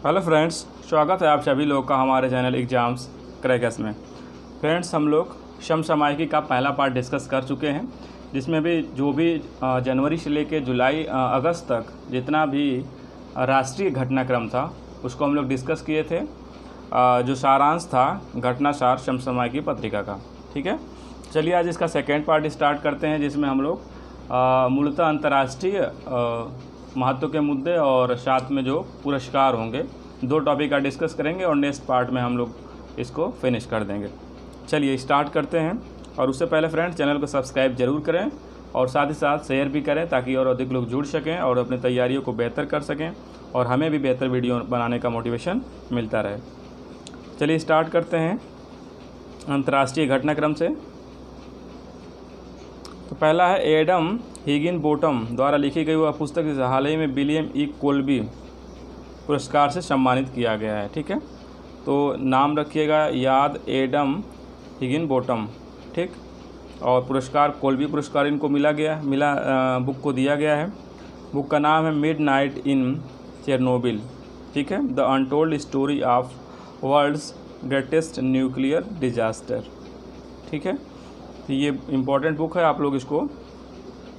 Hello friends, स्वागत है आप सभी लोग का हमारे चैनल एग्जाम्स क्रैकर्स में। फ्रेंड्स, हम लोग समसामयिकी का पहला पार्ट डिस्कस कर चुके हैं, जिसमें भी जो भी जनवरी से लेकर जुलाई अगस्त तक जितना भी राष्ट्रीय घटनाक्रम था उसको हम लोग डिस्कस किए थे। जो सारांश था घटनासार समसामयिकी पत्रिका का। ठीक है, चलिए आज इसका सेकेंड पार्ट स्टार्ट करते हैं, जिसमें हम लोग मूलतः अंतर्राष्ट्रीय महत्व के मुद्दे और साथ में जो पुरस्कार होंगे, दो टॉपिक का डिस्कस करेंगे और नेक्स्ट पार्ट में हम लोग इसको फिनिश कर देंगे। चलिए स्टार्ट करते हैं। और उससे पहले फ्रेंड्स, चैनल को सब्सक्राइब जरूर करें और साथ ही साथ शेयर भी करें, ताकि और अधिक लोग जुड़ सकें और अपनी तैयारियों को बेहतर कर सकें और हमें भी बेहतर वीडियो बनाने का मोटिवेशन मिलता रहे। चलिए स्टार्ट करते हैं अंतर्राष्ट्रीय घटनाक्रम से। तो पहला है एडम हिगिनबोटम द्वारा लिखी गई वह पुस्तक जिसे हाल ही में विलियम ई कोल्बी पुरस्कार से सम्मानित किया गया है। ठीक है, तो नाम रखिएगा याद, एडम हिगिनबोटम। ठीक, और पुरस्कार कोल्बी पुरस्कार इनको बुक को दिया गया है। बुक का नाम है मिडनाइट इन चेरनोबिल। ठीक है, the untold story of world's greatest nuclear disaster. ठीक है, तो ये इम्पोर्टेंट बुक है, आप लोग इसको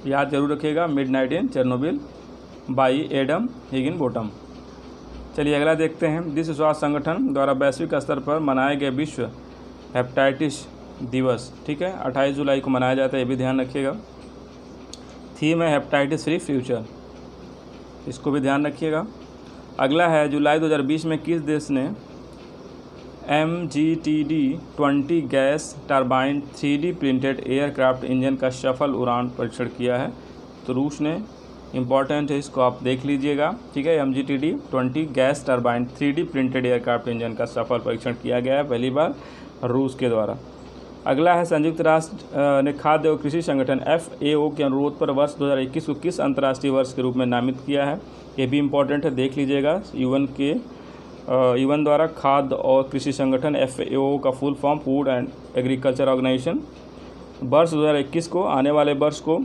याद जरूर रखिएगा, midnight in Chernobyl by Adam Higginbotham. चलिए अगला देखते हैं। विश्व स्वास्थ्य संगठन द्वारा वैश्विक स्तर पर मनाए गए विश्व हेपेटाइटिस दिवस। ठीक है, 28 जुलाई को मनाया जाता है, ये भी ध्यान रखिएगा। थीम है हेपेटाइटिस फ्री फ्यूचर, इसको भी ध्यान रखिएगा। अगला है जुलाई 2020 में किस देश ने MGTD-20 gas turbine 3D printed aircraft engine का सफल उड़ान परीक्षण किया है? तो रूस ने। इम्पॉर्टेंट है, इसको आप देख लीजिएगा। ठीक है, MGTD-20 gas turbine 3D printed aircraft engine का सफल परीक्षण किया गया है पहली बार रूस के द्वारा। अगला है संयुक्त राष्ट्र ने खाद्य और कृषि संगठन FAO के अनुरोध पर वर्ष 2021 को किस अंतर्राष्ट्रीय वर्ष के रूप में नामित किया है? ये भी इम्पॉर्टेंट है, देख लीजिएगा। UN द्वारा खाद्य और कृषि संगठन FAO का full form food and agriculture organization. वर्ष 2021 को, आने वाले वर्ष को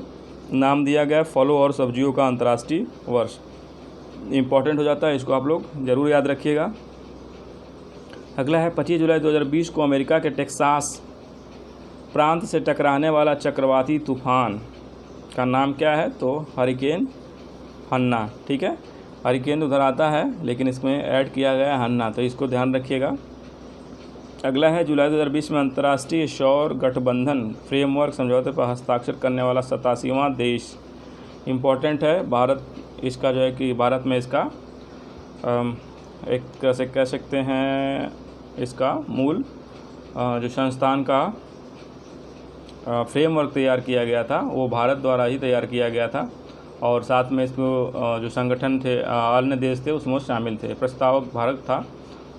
नाम दिया गया फलों और सब्जियों का अंतर्राष्ट्रीय वर्ष। इम्पॉर्टेंट हो जाता है, इसको आप लोग ज़रूर याद रखिएगा। अगला है 25 जुलाई 2020 को अमेरिका के टेक्सास प्रांत से टकराने वाला चक्रवाती तूफान का नाम क्या है? तो हरिकेन हन्ना। ठीक है, हरिकेन उधर आता है लेकिन इसमें ऐड किया गया है हन्ना, तो इसको ध्यान रखिएगा। अगला है जुलाई 2020 में अंतर्राष्ट्रीय सौर गठबंधन फ्रेमवर्क समझौते पर हस्ताक्षर करने वाला 87वां देश। इम्पोर्टेंट है, भारत इसका जो है कि भारत में इसका एक तरह से कह सकते हैं इसका मूल जो संस्थान का फ्रेमवर्क तैयार किया गया था वो भारत द्वारा ही तैयार किया गया था, और साथ में इसको जो संगठन थे अन्य देश थे उसमें शामिल थे। प्रस्तावक भारत था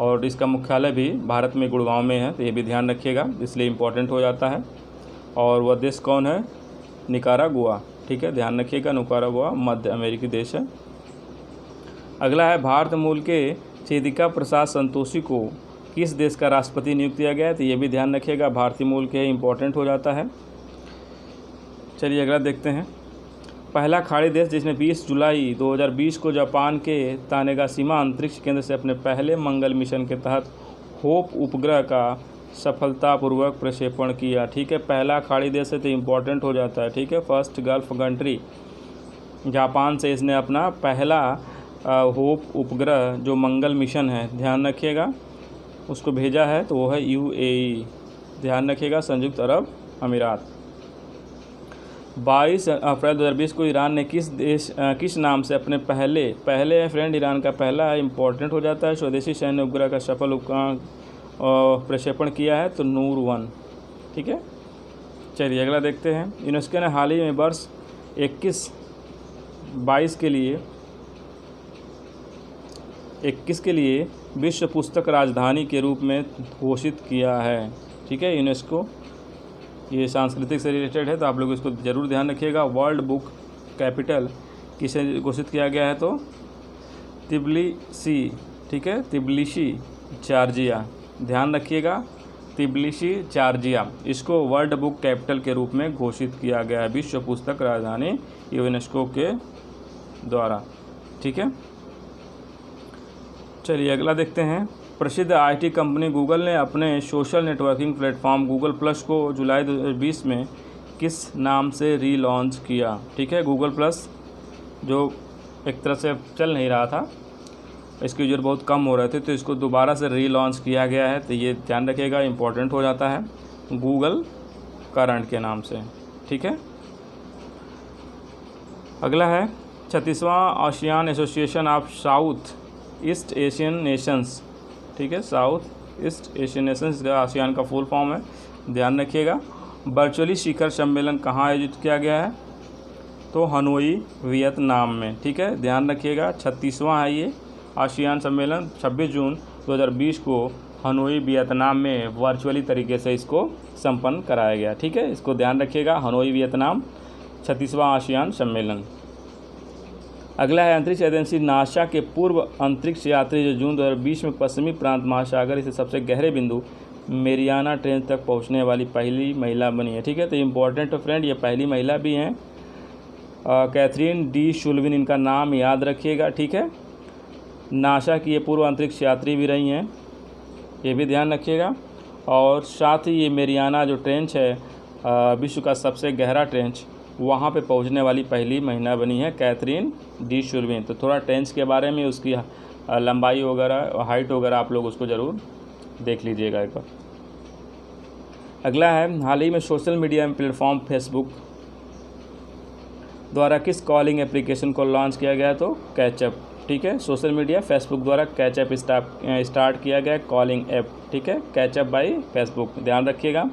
और इसका मुख्यालय भी भारत में गुड़गांव में है, तो ये भी ध्यान रखिएगा, इसलिए इम्पोर्टेंट हो जाता है। और वह देश कौन है? निकारागुआ। ठीक है, ध्यान रखिएगा, निकारागुआ मध्य अमेरिकी देश है। अगला है भारत मूल के चेदिका प्रसाद संतोषी को किस देश का राष्ट्रपति नियुक्त किया गया है? तो ये भी ध्यान रखिएगा, भारतीय मूल के, इम्पोर्टेंट हो जाता है। चलिए अगला देखते हैं। पहला खाड़ी देश जिसने 20 जुलाई 2020 को जापान के तानेगाशिमा अंतरिक्ष केंद्र से अपने पहले मंगल मिशन के तहत होप उपग्रह का सफलतापूर्वक प्रक्षेपण किया। ठीक है, पहला खाड़ी देश है तो इम्पोर्टेंट हो जाता है। ठीक है, फर्स्ट गल्फ कंट्री जापान से इसने अपना पहला होप उपग्रह जो मंगल मिशन है, ध्यान रखिएगा, उसको भेजा है, तो वो है UAE। ध्यान रखिएगा, संयुक्त अरब अमीरात। 22 अप्रैल 2020 को ईरान ने किस नाम से अपने पहले है फ्रेंड, ईरान का पहला है, इम्पोर्टेंट हो जाता है, स्वदेशी सैन्य उपग्रह का सफल प्रक्षेपण किया है, तो नूर-1। ठीक है, चलिए अगला देखते हैं। यूनेस्को ने हाल ही में वर्ष 21 के लिए विश्व पुस्तक राजधानी के रूप में घोषित किया है। ठीक है, यूनेस्को, ये सांस्कृतिक से रिलेटेड है, तो आप लोग इसको ज़रूर ध्यान रखिएगा। वर्ल्ड बुक कैपिटल किसे घोषित किया गया है? तो तिब्लिसी। ठीक है, तिब्लिसी जॉर्जिया, ध्यान रखिएगा, तिब्लिसी जॉर्जिया, इसको वर्ल्ड बुक कैपिटल के रूप में घोषित किया गया है, विश्व पुस्तक राजधानी यूनेस्को के द्वारा। ठीक है, चलिए अगला देखते हैं। प्रसिद्ध आईटी कंपनी गूगल ने अपने social networking platform Google plus को जुलाई 2020 में किस नाम से रीलॉन्च किया? ठीक है, गूगल प्लस जो एक तरह से चल नहीं रहा था, इसके यूजर बहुत कम हो रहे थे, तो इसको दोबारा से रीलॉन्च किया गया है। तो ये ध्यान रखिएगा, इम्पोर्टेंट हो जाता है, गूगल करंट के नाम से। ठीक है, अगला है 36वां ASEAN Association of South East Asian Nations. ठीक है, साउथ ईस्ट एशियन नेशंस का आसियान का फुल फॉर्म है, ध्यान रखिएगा। वर्चुअली शिखर सम्मेलन कहाँ आयोजित किया गया है? तो हनोई वियतनाम में। ठीक है, ध्यान रखिएगा, 36वां है ये आसियान सम्मेलन। 26 जून 2020 को हनोई वियतनाम में वर्चुअली तरीके से इसको संपन्न कराया गया। ठीक है, इसको ध्यान रखिएगा, हनोई वियतनाम 36वां आसियान सम्मेलन। अगला है अंतरिक्ष एजेंसी नासा के पूर्व अंतरिक्ष यात्री जो जून 2020 में पश्चिमी प्रांत महासागर से सबसे गहरे बिंदु मेरियाना ट्रेंच तक पहुंचने वाली पहली महिला बनी है। ठीक है, तो इम्पोर्टेंट फ्रेंड, ये पहली महिला भी हैं, कैथरीन डी शुल्विन इनका नाम याद रखिएगा। ठीक है, नासा की ये पूर्व अंतरिक्ष यात्री भी रही हैं, ये भी ध्यान रखिएगा। और साथ ही ये मेरियाना जो ट्रेंच है विश्व का सबसे गहरा ट्रेंच, वहाँ पे पहुँचने वाली पहली महिला बनी है कैथरीन डी शुल्विन। तो थोड़ा ट्रेंच के बारे में, उसकी लंबाई वगैरह, हाइट वगैरह आप लोग उसको ज़रूर देख लीजिएगा एक बार। अगला है हाल ही में सोशल मीडिया प्लेटफॉर्म फेसबुक द्वारा किस कॉलिंग एप्लीकेशन को लॉन्च किया गया? तो कैचअप। ठीक है, सोशल मीडिया फेसबुक द्वारा कैचअप स्टार्ट किया गया कॉलिंग ऐप। ठीक है, कैचअप बाय फेसबुक, ध्यान रखिएगा।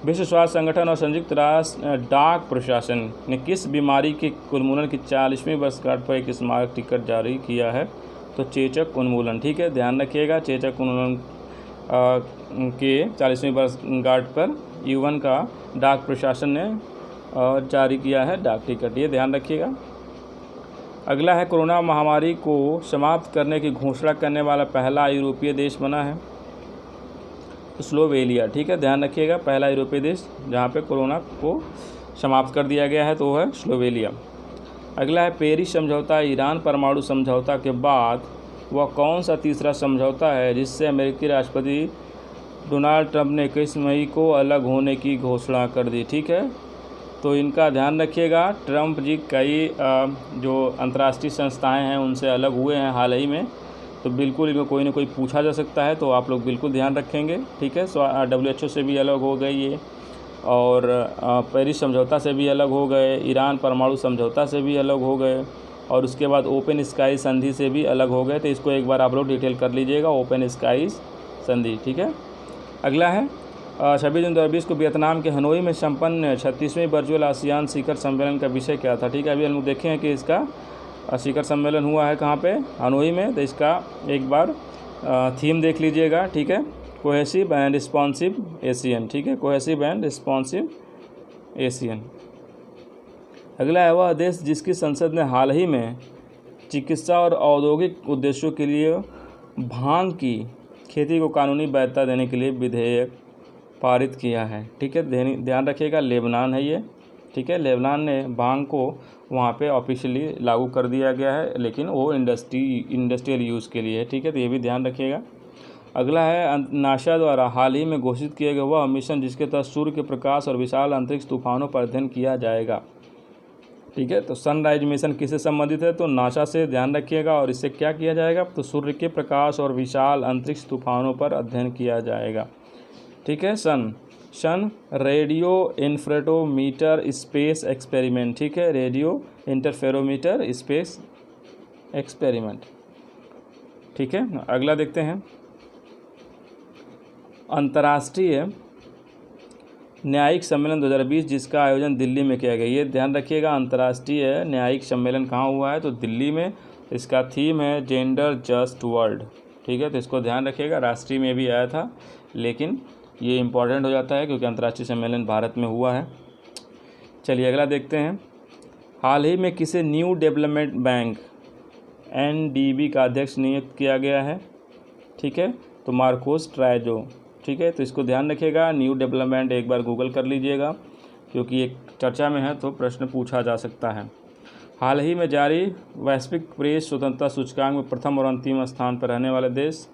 विश्व स्वास्थ्य संगठन और संयुक्त राष्ट्र डाक प्रशासन ने किस बीमारी के उन्मूलन की 40वीं वर्षगांठ पर एक स्मारक टिकट जारी किया है? तो चेचक उन्मूलन। ठीक है, ध्यान रखिएगा, चेचक उन्मूलन के 40वीं वर्षगांठ पर यूएन का डाक प्रशासन ने जारी किया है डाक टिकट, ये ध्यान रखिएगा। अगला है कोरोना महामारी को समाप्त करने की घोषणा करने वाला पहला यूरोपीय देश बना है स्लोवेनिया। ठीक है, ध्यान रखिएगा, पहला यूरोपीय देश जहाँ पे कोरोना को समाप्त कर दिया गया है तो वो है स्लोवेनिया। अगला है पेरिस समझौता ईरान परमाणु समझौता के बाद वह कौन सा तीसरा समझौता है जिससे अमेरिकी राष्ट्रपति डोनाल्ड ट्रंप ने 21 मई को अलग होने की घोषणा कर दी? ठीक है, तो इनका ध्यान रखिएगा, ट्रंप जी कई जो अंतर्राष्ट्रीय संस्थाएं हैं उनसे अलग हुए हैं हाल ही में, तो बिल्कुल इनको कोई ना कोई पूछा जा सकता है, तो आप लोग बिल्कुल ध्यान रखेंगे। ठीक है, WHO से भी अलग हो गए ये, और पेरिस समझौता से भी अलग हो गए, ईरान परमाणु समझौता से भी अलग हो गए, और उसके बाद ओपन स्काई संधि से भी अलग हो गए। तो इसको एक बार आप लोग डिटेल कर लीजिएगा, ओपन स्काई संधि। ठीक है, अगला है 26 जून 2020 को वियतनाम के हनोई में संपन्न 36वें वर्चुअल आसियान शिखर सम्मेलन का विषय क्या था? ठीक है, अभी हम लोग देखे हैं कि इसका शिखर सम्मेलन हुआ है कहाँ पे? हनोई में। तो इसका एक बार थीम देख लीजिएगा। ठीक है, कोहेसिव एंड रिस्पॉन्सिव एशियन। ठीक है, कोहेसिव एंड रिस्पॉन्सिव एशियन। अगला है वह देश जिसकी संसद ने हाल ही में चिकित्सा और औद्योगिक उद्देश्यों के लिए भांग की खेती को कानूनी वैधता देने के लिए विधेयक पारित किया है? ठीक है, ध्यान रखिएगा, लेबनान है ये। ठीक है, लेबनान ने भांग को वहाँ पे ऑफिशियली लागू कर दिया गया है, लेकिन वो इंडस्ट्रियल यूज़ के लिए है। ठीक है, तो ये भी ध्यान रखिएगा। अगला है नासा द्वारा हाल ही में घोषित किया गया वह मिशन जिसके तहत सूर्य के प्रकाश और विशाल अंतरिक्ष तूफानों पर अध्ययन किया जाएगा। ठीक है, तो सनराइज मिशन किससे संबंधित है? तो नासा से, ध्यान रखिएगा। और इससे क्या किया जाएगा? तो सूर्य के प्रकाश और विशाल अंतरिक्ष तूफानों पर अध्ययन किया जाएगा। ठीक है, सन रेडियो इंटरफेरोमीटर स्पेस एक्सपेरिमेंट। ठीक है, रेडियो इंटरफेरोमीटर स्पेस एक्सपेरिमेंट। ठीक है, अगला देखते हैं। अंतर्राष्ट्रीय न्यायिक सम्मेलन 2020 जिसका आयोजन दिल्ली में किया गया, ये ध्यान रखिएगा, अंतर्राष्ट्रीय न्यायिक सम्मेलन कहाँ हुआ है? तो दिल्ली में। इसका थीम है जेंडर जस्ट वर्ल्ड। ठीक है, तो इसको ध्यान रखिएगा, राष्ट्रीय में भी आया था, लेकिन ये इम्पॉर्टेंट हो जाता है क्योंकि अंतर्राष्ट्रीय सम्मेलन भारत में हुआ है। चलिए अगला देखते हैं। हाल ही में किसे न्यू डेवलपमेंट बैंक NDB का अध्यक्ष नियुक्त किया गया है? ठीक है, तो मार्कोस ट्राइजो। ठीक है, तो इसको ध्यान रखिएगा, न्यू डेवलपमेंट एक बार गूगल कर लीजिएगा क्योंकि एक चर्चा में है तो प्रश्न पूछा जा सकता है। हाल ही में जारी वैश्विक प्रेस स्वतंत्रता सूचकांक में प्रथम और अंतिम स्थान पर रहने वाले देश,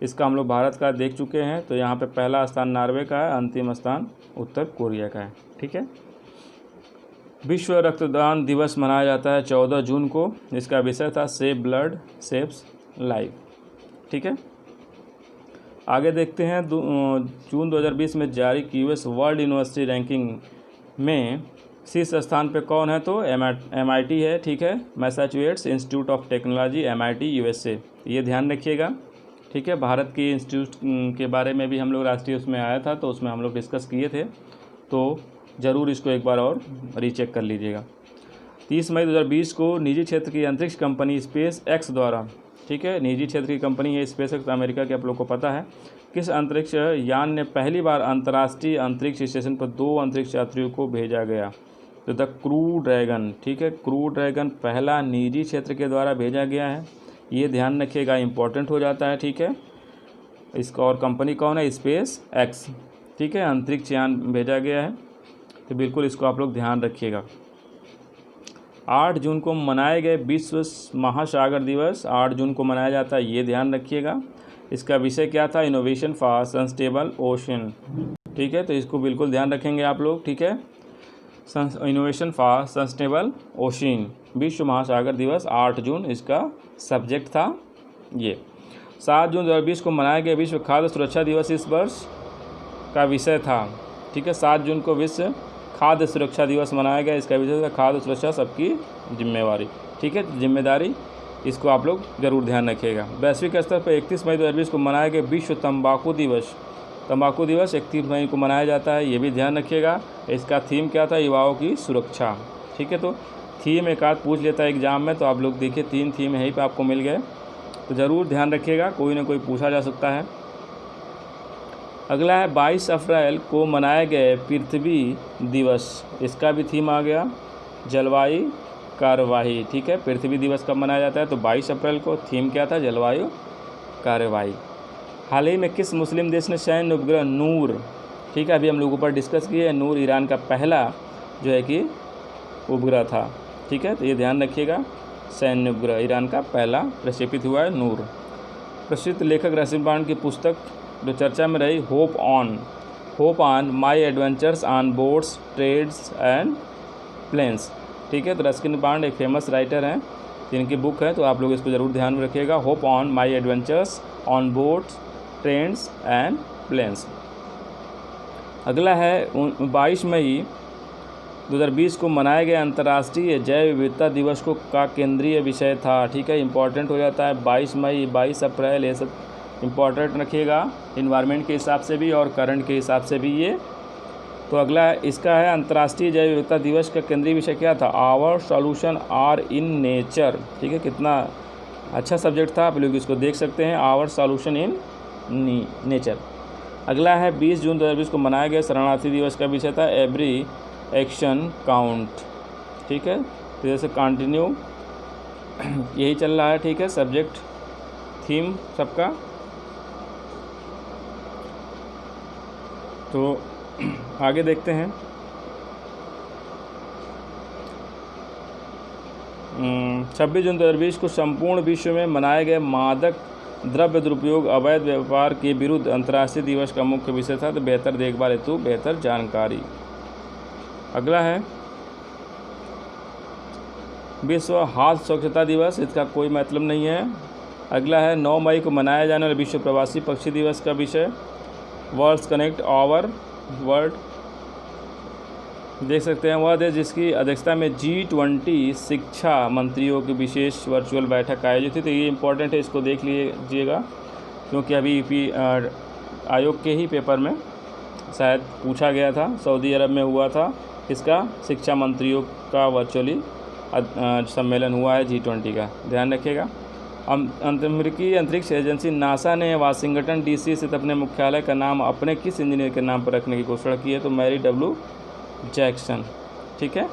इसका हम लोग भारत का देख चुके हैं। तो यहाँ पे पहला स्थान नॉर्वे का है, अंतिम स्थान उत्तर कोरिया का है। ठीक है। विश्व रक्तदान दिवस मनाया जाता है 14 जून को। इसका विषय था सेव ब्लड सेव्स लाइफ। ठीक है। आगे देखते हैं जून 2020 में जारी यूएस वर्ल्ड यूनिवर्सिटी रैंकिंग में शीर्ष स्थान पे कौन है? तो MIT है। ठीक है, Massachusetts institute of technology, MIT USA। ये ध्यान रखिएगा। ठीक है। भारत की इंस्टीट्यूट के बारे में भी हम लोग राष्ट्रीय उसमें आया था, तो उसमें हम लोग डिस्कस किए थे, तो ज़रूर इसको एक बार और रीचेक कर लीजिएगा। 30 मई 2020 को निजी क्षेत्र की अंतरिक्ष कंपनी स्पेस एक्स द्वारा, ठीक है, निजी क्षेत्र की कंपनी है स्पेस एक्स, अमेरिका की, आप लोग को पता है, किस अंतरिक्ष यान ने पहली बार अंतर्राष्ट्रीय अंतरिक्ष स्टेशन पर 2 अंतरिक्ष यात्रियों को भेजा गया? तो द क्रू ड्रैगन। ठीक है, क्रू ड्रैगन पहला निजी क्षेत्र के द्वारा भेजा गया है। ये ध्यान रखिएगा, इंपॉर्टेंट हो जाता है। ठीक है। इसका और कंपनी कौन है? Space x. ठीक है, अंतरिक्ष यान भेजा गया है, तो बिल्कुल इसको आप लोग ध्यान रखिएगा। 8 जून को मनाए गए विश्व महासागर दिवस 8 जून को मनाया जाता है, ये ध्यान रखिएगा। इसका विषय क्या था? Innovation for sustainable ocean. ठीक है, तो इसको बिल्कुल ध्यान रखेंगे आप लोग। ठीक है, इनोवेशन फॉर सस्टेनेबल ओशन, विश्व महासागर दिवस 8 जून इसका सब्जेक्ट था। ये 7 जून 2020 को मनाया गया विश्व खाद्य सुरक्षा दिवस इस वर्ष का विषय था। ठीक है, 7 जून को विश्व खाद्य सुरक्षा दिवस मनाया गया, इसका विषय था खाद्य सुरक्षा सबकी जिम्मेवारी। ठीक है, जिम्मेदारी, इसको आप लोग ज़रूर ध्यान रखिएगा। वैश्विक स्तर पर 31 मई 2020 को मनाया गया विश्व तंबाकू दिवस। तंबाकू दिवस 31 मई को मनाया जाता है, ये भी ध्यान रखिएगा। इसका थीम क्या था? युवाओं की सुरक्षा। ठीक है, तो थीम एक आध पूछ लेता है एग्जाम में, तो आप लोग देखिए 3 थीम यहीं पे आपको मिल गए, तो ज़रूर ध्यान रखिएगा, कोई ना कोई पूछा जा सकता है। अगला है 22 अप्रैल को मनाए गए पृथ्वी दिवस, इसका भी थीम आ गया जलवायु कार्यवाही। ठीक है, पृथ्वी दिवस कब मनाया जाता है? तो 22 अप्रैल को। थीम क्या था? जलवायु कार्यवाही। हाल ही में किस मुस्लिम देश ने सैन्य उपग्रह नूर, ठीक है, अभी हम लोग ऊपर डिस्कस किए, नूर ईरान का पहला जो है कि उपग्रह था। ठीक है, तो ये ध्यान रखिएगा, सैन्य उपग्रह ईरान का पहला प्रक्षेपित हुआ है नूर। प्रसिद्ध लेखक रस्किन बॉन्ड की पुस्तक जो चर्चा में रही, hope on my adventures on boats trades and planes. ठीक है, तो रस्किन बॉन्ड एक फेमस राइटर हैं, जिनकी बुक है, तो आप लोग इसको ज़रूर ध्यान में रखिएगा, hope on my adventures on boats trades and planes. अगला है 22 मई 2020 को मनाए गए अंतर्राष्ट्रीय जैव विविधता दिवस को का केंद्रीय विषय था। ठीक है, इंपॉर्टेंट हो जाता है। 22 मई 22 अप्रैल ये सब इंपॉर्टेंट रखिएगा, इन्वायरमेंट के हिसाब से भी और करंट के हिसाब से भी ये। तो अगला इसका है अंतर्राष्ट्रीय जैव विविधता दिवस का केंद्रीय विषय क्या था? Our solution are in nature. ठीक है, कितना अच्छा सब्जेक्ट था, आप लोग इसको देख सकते हैं, आवर सॉल्यूशन इन नेचर। अगला है 20 जून 2020 को मनाया गया शरणार्थी दिवस का विषय था एवरी एक्शन काउंट। ठीक है, तो जैसे कंटिन्यू यही चल रहा है। ठीक है, सब्जेक्ट थीम सबका। तो आगे देखते हैं। 26 जून 2020 को संपूर्ण विश्व में मनाए गए मादक द्रव्य दुरुपयोग अवैध व्यापार के विरुद्ध अंतर्राष्ट्रीय दिवस का मुख्य विषय था तो बेहतर देखभाल हेतु बेहतर जानकारी। अगला है विश्व हाथ स्वच्छता दिवस, इसका कोई मतलब नहीं है। अगला है 9 मई को मनाया जाने वाला विश्व प्रवासी पक्षी दिवस का विषय वर्ल्ड्स कनेक्ट आवर वर्ल्ड। देख सकते हैं वह देश जिसकी अध्यक्षता में G20 शिक्षा मंत्रियों की विशेष वर्चुअल बैठक आयोजित थी। तो ये इंपॉर्टेंट है, इसको देख लीजिएगा क्योंकि अभी आयोग के ही पेपर में शायद पूछा गया था। सऊदी अरब में हुआ था, इसका शिक्षा मंत्रियों का वर्चुअली सम्मेलन हुआ है G20 का, ध्यान रखिएगा। अमेरिकी अंतरिक्ष एजेंसी नासा ने वाशिंगटन DC स्थित अपने मुख्यालय का नाम अपने किस इंजीनियर के नाम पर रखने की घोषणा की है? तो मैरी W जैक्सन। ठीक है,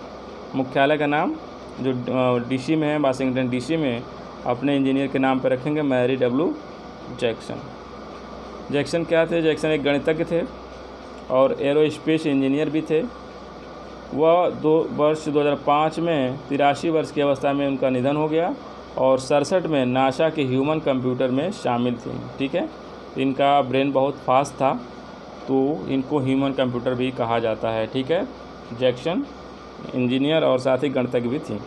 मुख्यालय का नाम जो DC में है, वाशिंगटन DC में, अपने इंजीनियर के नाम पर रखेंगे मैरी W जैक्सन। जैक्सन क्या थे? जैक्सन एक गणितज्ञ थे और एरोस्पेस इंजीनियर भी थे वह वर्ष 2005 में 83 वर्ष की अवस्था में उनका निधन हो गया और 67 में नासा के ह्यूमन कंप्यूटर में शामिल थी। ठीक है, इनका ब्रेन बहुत फास्ट था तो इनको ह्यूमन कंप्यूटर भी कहा जाता है। ठीक है, जैक्सन इंजीनियर और साथ ही गणितज्ञ भी थी।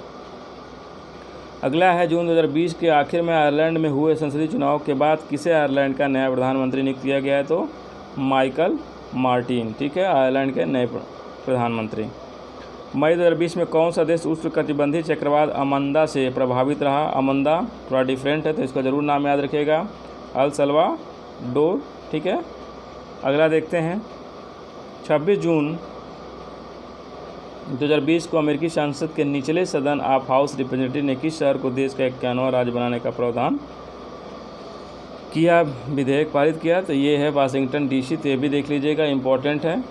अगला है जून 2020 के आखिर में आयरलैंड में हुए संसदीय चुनाव के बाद किसे आयरलैंड का नया प्रधानमंत्री नियुक्त किया गया है? तो माइकल मार्टिन। ठीक है, आयरलैंड के नए प्रधानमंत्री। मई 2020 में कौन सा देश उष्णकटिबंधीय चक्रवात अमंदा से प्रभावित रहा? अमंदा थोड़ा डिफरेंट है तो इसका ज़रूर नाम याद रखिएगा, अल सल्वाडोर। ठीक है, अगला देखते हैं। 26 जून 2020 को अमेरिकी संसद के निचले सदन ऑफ हाउस रिप्रेजेंटेटिव ने किस शहर को देश का 51वां राज्य बनाने का प्रावधान किया, विधेयक पारित किया? तो ये है वाशिंगटन DC। तो ये भी देख लीजिएगा, इम्पोर्टेंट है।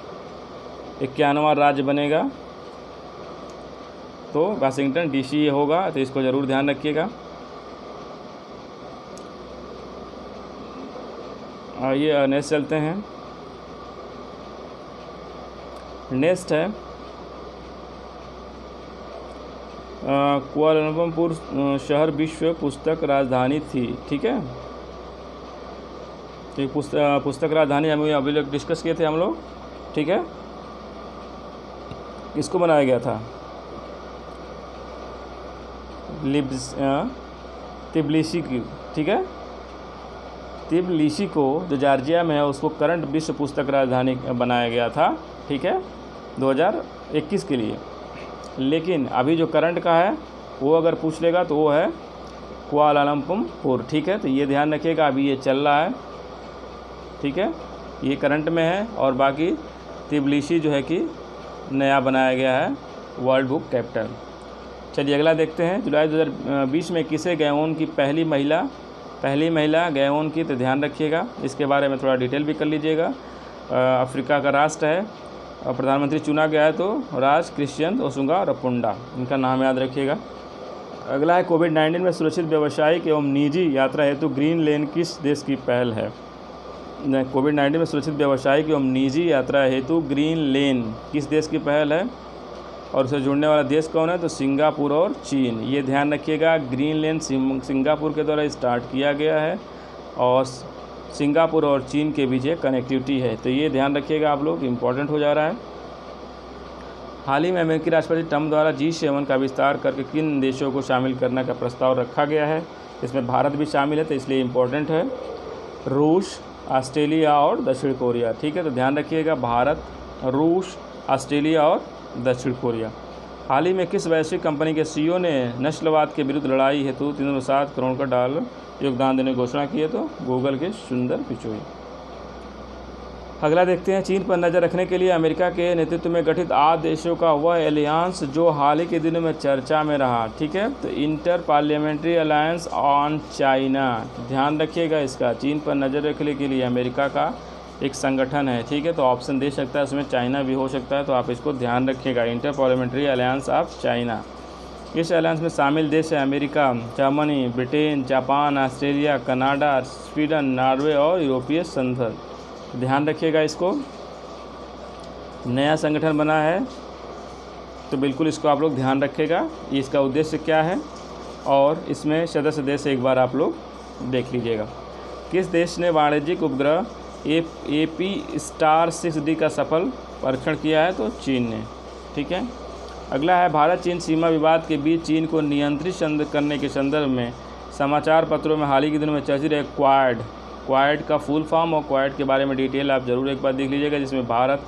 51वां राज्य बनेगा तो वाशिंगटन DC ये होगा, तो इसको ज़रूर ध्यान रखिएगा। आइए नेक्स्ट चलते हैं। नेक्स्ट है कुआलालंपुर शहर विश्व पुस्तक राजधानी थी। ठीक है, तो पुस्तक राजधानी हम अभी लोग डिस्कस किए थे हम लोग। ठीक है, किसको बनाया गया था? तिब्लिसी की। ठीक है, तिब्लिसी को जो जॉर्जिया में है उसको करंट विश्व पुस्तक राजधानी बनाया गया था। ठीक है, 2021 के लिए। लेकिन अभी जो करंट का है वो अगर पूछ लेगा तो वो है कुआलालंपुर। ठीक है, तो ये ध्यान रखिएगा, अभी ये चल रहा है। ठीक है, ये करंट में है और बाकी तिब्लिसी जो है कि नया बनाया गया है वर्ल्ड बुक कैपिटल। चलिए अगला देखते हैं। जुलाई 2020 में किसे गयान की पहली महिला गयान की? तो ध्यान रखिएगा, इसके बारे में थोड़ा डिटेल भी कर लीजिएगा। अफ्रीका का राष्ट्र है, प्रधानमंत्री चुना गया है तो राज क्रिश्चियन ओसुंगा रपुंडा, इनका नाम याद रखिएगा। अगला है कोविड-19 में सुरक्षित व्यावसायिक एवं निजी यात्रा हेतु ग्रीन लेन किस देश की पहल है? कोविड-19 में सुरक्षित व्यावसायिक एवं निजी यात्रा हेतु ग्रीन लेन किस देश की पहल है और उसे जुड़ने वाला देश कौन है? तो सिंगापुर और चीन। ये ध्यान रखिएगा, ग्रीन लेन सिंगापुर के द्वारा स्टार्ट किया गया है और सिंगापुर और चीन के बीच एक कनेक्टिविटी है, तो ये ध्यान रखिएगा आप लोग, इम्पोर्टेंट हो जा रहा है। हाल ही में अमेरिकी राष्ट्रपति ट्रंप द्वारा G7 का विस्तार करके किन देशों को शामिल करने का प्रस्ताव रखा गया है? इसमें भारत भी शामिल है तो इसलिए इम्पोर्टेंट है। रूस, ऑस्ट्रेलिया और दक्षिण कोरिया। ठीक है, तो ध्यान रखिएगा, भारत, रूस, ऑस्ट्रेलिया और दक्षिण कोरिया। हाल ही में किस वैश्विक कंपनी के CEO ने नस्लवाद के विरुद्ध लड़ाई हेतु 307 करोड़ का डॉलर योगदान देने की घोषणा की है? तो गूगल के सुंदर पिचोई। अगला देखते हैं। चीन पर नज़र रखने के लिए अमेरिका के नेतृत्व में गठित 8 देशों का वह एलियंस जो हाल ही के दिनों में चर्चा में रहा। ठीक है, तो inter parliamentary alliance on China, ध्यान रखिएगा इसका। चीन पर नज़र रखने के लिए अमेरिका का एक संगठन है। ठीक है, तो ऑप्शन दे सकता है, उसमें चाइना भी हो सकता है, तो आप इसको ध्यान रखिएगा, inter parliamentary alliance of China. इस अलायंस में शामिल देश है America, Germany, Britain, Japan, Australia, Canada, Sweden, Norway और यूरोपीय संघ। ध्यान रखिएगा इसको, नया संगठन बना है तो बिल्कुल इसको आप लोग ध्यान रखिएगा, इसका उद्देश्य क्या है और इसमें सदस्य देश एक बार आप लोग देख लीजिएगा। किस देश ने वाणिज्यिक उपग्रह AP-STAR-6D का सफल परीक्षण किया है? तो चीन ने। ठीक है, अगला है भारत चीन सीमा विवाद के बीच चीन को नियंत्रित करने के संदर्भ में समाचार पत्रों में हाल ही के दिनों में चर्चित है क्वाड का फुल फॉर्म और क्वाड के बारे में डिटेल आप ज़रूर एक बार देख लीजिएगा, जिसमें भारत,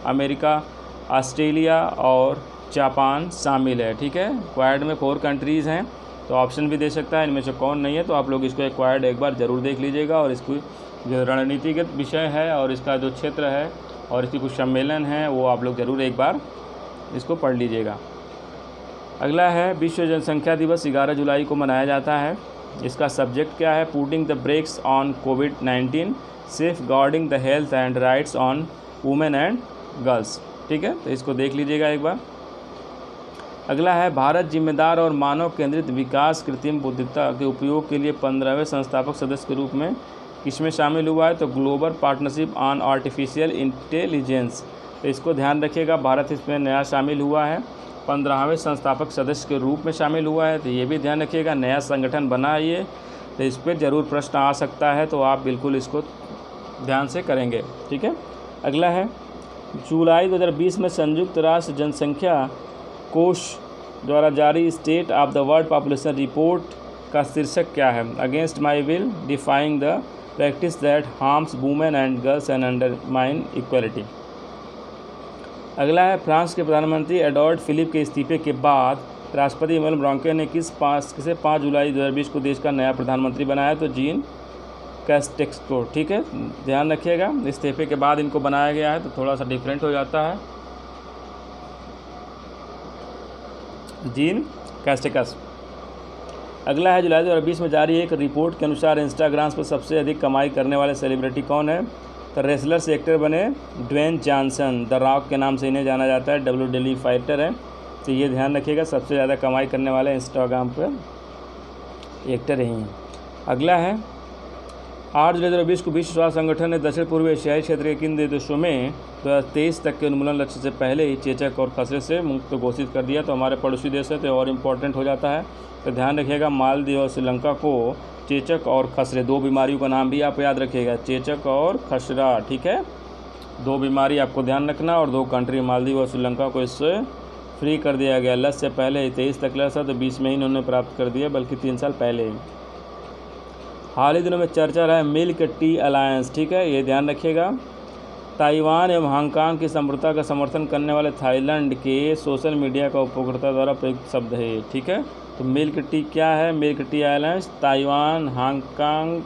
अमेरिका, ऑस्ट्रेलिया और जापान शामिल है। ठीक है, क्वाड में 4 कंट्रीज़ हैं, तो ऑप्शन भी दे सकता है इनमें से कौन नहीं है, तो आप लोग इसको क्वाड एक बार ज़रूर देख लीजिएगा और इसकी जो रणनीतिगत विषय है और इसका जो क्षेत्र है और इसकी कुछ सम्मेलन है वो आप लोग ज़रूर एक बार इसको पढ़ लीजिएगा। अगला है विश्व जनसंख्या दिवस 11 जुलाई को मनाया जाता है। इसका सब्जेक्ट क्या है? पुटिंग द ब्रेक्स ऑन कोविड-19, safeguarding the health and rights on women and girls. ठीक है, तो इसको देख लीजिएगा एक बार। अगला है भारत जिम्मेदार और मानव केंद्रित विकास कृत्रिम बुद्धिमत्ता के उपयोग के लिए 15वें संस्थापक सदस्य के रूप में किसमें शामिल हुआ है? तो global partnership on artificial intelligence तो इसको ध्यान रखिएगा। भारत इसमें नया शामिल हुआ है, 15वें संस्थापक सदस्य के रूप में शामिल हुआ है, तो ये भी ध्यान रखिएगा। नया संगठन बना है ये, तो इस पर ज़रूर प्रश्न आ सकता है, तो आप बिल्कुल इसको ध्यान से करेंगे, ठीक है। अगला है जुलाई 2020 में संयुक्त राष्ट्र जनसंख्या कोष द्वारा जारी state of the world population report का शीर्षक क्या है? Against my will defying the practice that harms women and girls and undermine equality. अगला है फ्रांस के प्रधानमंत्री एडवर्ड फिलिप के इस्तीफे के बाद राष्ट्रपति इमैनुअल मैक्रों ने किसे 5 जुलाई 2020 को देश का नया प्रधानमंत्री बनाया? तो जीन कैस्टेक्स को, ठीक है, ध्यान रखिएगा। इस्तीफे के बाद इनको बनाया गया है, तो थोड़ा सा डिफरेंट हो जाता है। Gene Castex. अगला है जुलाई 2020 में जारी एक रिपोर्ट के अनुसार इंस्टाग्राम पर सबसे अधिक कमाई करने वाले सेलिब्रिटी कौन है? तो रेसलर से एक्टर बने ड्वेन जॉनसन, द रॉक के नाम से इन्हें जाना जाता है, WWE फाइटर है, तो ये ध्यान रखिएगा। सबसे ज़्यादा कमाई करने वाले इंस्टाग्राम पर एक्टर ही हैं। अगला है 8 जुलाई 2020 को विश्व स्वास्थ्य संगठन ने दक्षिण पूर्व एशियाई क्षेत्र के किन देशों में 2023 तक के उन्मूलन लक्ष्य से पहले ही चेचक और खसरे से मुक्त घोषित कर दिया? तो हमारे पड़ोसी देश है, तो और इम्पोर्टेंट हो जाता है, तो ध्यान रखिएगा। मालदीव और श्रीलंका को चेचक और खसरे, 2 बीमारियों का नाम भी आप याद रखिएगा, चेचक और खसरा, ठीक है। 2 बीमारी आपको ध्यान रखना, और 2 कंट्री मालदीव और श्रीलंका को इससे फ्री कर दिया गया। लक्ष्य से पहले ही 23 तक लक्ष्य था, तो 20 में ही इन्होंने प्राप्त कर दिया, बल्कि 3 साल पहले ही। हाल ही दिनों में चर्चा रहा है मिल्क टी अलायंस, ठीक है, ये ध्यान रखिएगा। ताइवान एवं हांगकांग की संप्रभुता का समर्थन करने वाले थाईलैंड के सोशल मीडिया का उपयोगकर्ता द्वारा प्रयुक्त शब्द है, ठीक है। तो मिल्क टी क्या है? Milk tea alliance Taiwan, Hong Kong